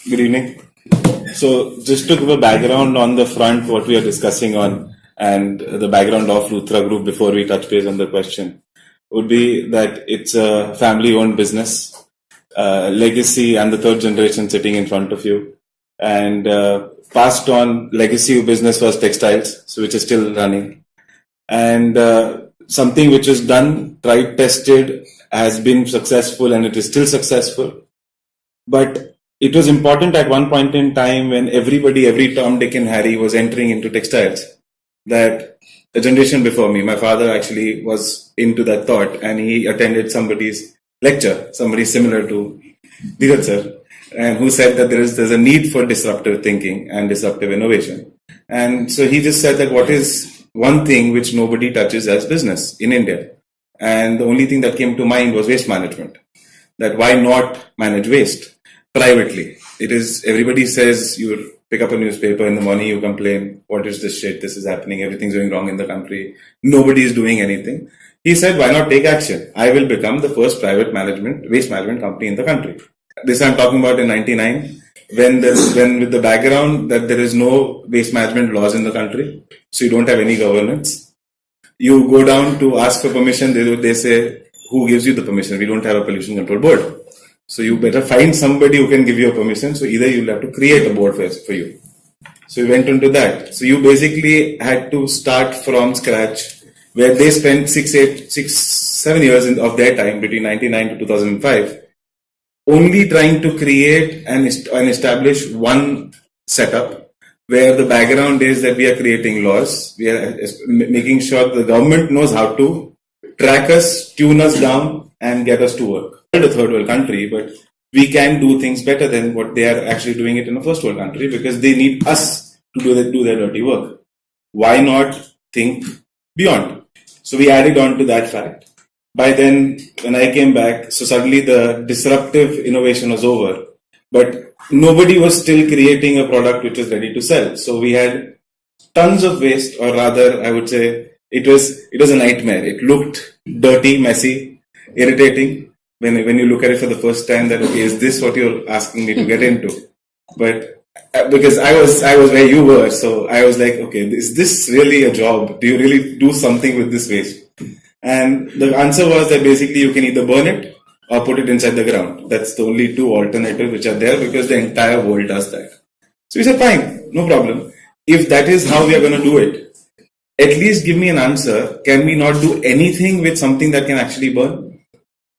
Good evening. So, just to give a background on the front, what we are discussing on, and the background of Luthra Group before we touch base on the question, would be that it's a family-owned business, legacy, and the third generation sitting in front of you, and passed on legacy business was textiles, so which is still running, and something which is done, tried, tested, has been successful, and it is still successful, but it was important at one point in time when everybody, every Tom, Dick and Harry was entering into textiles, that a generation before me, my father actually was into that thought, and he attended somebody's lecture, somebody similar to Dhruv sir, and who said that there's a need for disruptive thinking and disruptive innovation. And so he just said that what is one thing which nobody touches as business in India? And the only thing that came to mind was waste management. That why not manage waste privately? It is, everybody says you pick up a newspaper in the morning, you complain, what is this shit? This is happening. Everything's going wrong in the country. Nobody is doing anything. He said, why not take action? I will become the first private waste management company in the country. This I'm talking about in 99, when with the background that there is no waste management laws in the country, so you don't have any governance. You go down to ask for permission, they say, who gives you the permission? We don't have a pollution control board. So you better find somebody who can give you a permission. So either you'll have to create a board for you. So we went into that. So you basically had to start from scratch, where they spent 7 years of their time between 99 to 2005, only trying to create and establish one setup where the background is that we are creating laws. We are making sure the government knows how to track us, tune us down, and get us to work. We're a third world country, but we can do things better than what they are actually doing it in a first world country, because they need us to do their dirty work. Why not think beyond? So we added on to that fact. By then, when I came back, so suddenly the disruptive innovation was over, but nobody was still creating a product which was ready to sell. So we had tons of waste, or rather, I would say it was a nightmare. It looked dirty, messy, irritating when you look at it for the first time. That okay, is this what you're asking me to get into? But because I was where you were, so I was like, okay, is this really a job? Do you really do something with this waste? And the answer was that basically you can either burn it or put it inside the ground. That's the only two alternatives which are there, because the entire world does that. So we said, fine, no problem. If that is how we are going to do it, at least give me an answer. Can we not do anything with something that can actually burn?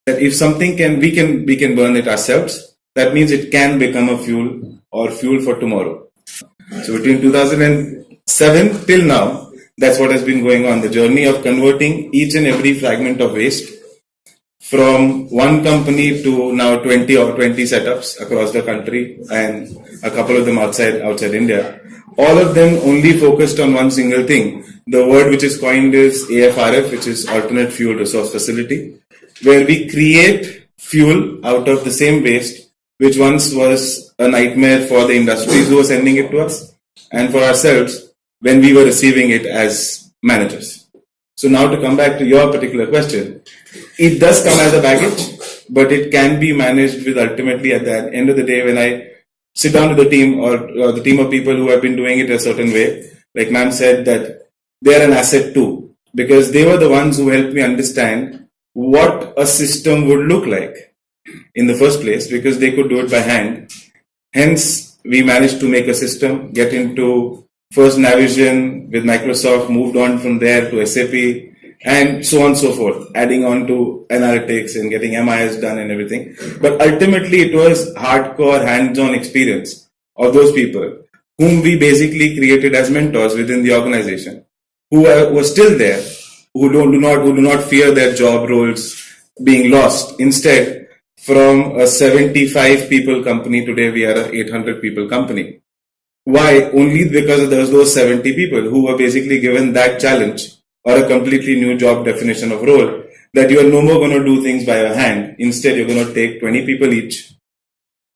That if something we can burn it ourselves, that means it can become a fuel or fuel for tomorrow. So between 2007 till now, that's what has been going on. The journey of converting each and every fragment of waste from one company to now 20 setups across the country, and a couple of them outside India. All of them only focused on one single thing. The word which is coined is EFourF, which is Alternate Fuel Resource Facility, where we create fuel out of the same waste, which once was a nightmare for the industries who were sending it to us, and for ourselves when we were receiving it as managers. So now to come back to your particular question, it does come as a baggage, but it can be managed with, ultimately at the end of the day, when I sit down with the team or the team of people who have been doing it a certain way, like ma'am said, that they're an asset too, because they were the ones who helped me understand what a system would look like in the first place, because they could do it by hand. Hence, we managed to make a system, get into first Navision with Microsoft, moved on from there to SAP, and so on and so forth, adding on to analytics and getting MIS done and everything. But ultimately, it was hardcore, hands-on experience of those people whom we basically created as mentors within the organization, who were still there, who do not fear their job roles being lost. Instead, from a 75 people company, today we are an 800 people company. Why? Only because there was those 70 people who were basically given that challenge, or a completely new job definition of role, that you are no more going to do things by your hand. Instead, you're going to take 20 people each,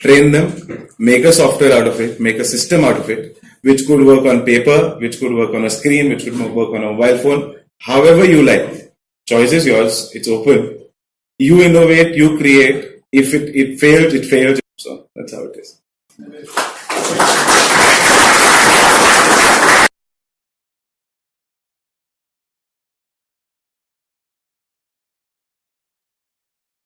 train them, make a software out of it, make a system out of it, which could work on paper, which could work on a screen, which could work on a mobile phone, however you like. Choice is yours, it's open. You innovate, you create. If it fails, it fails. So that's how it is.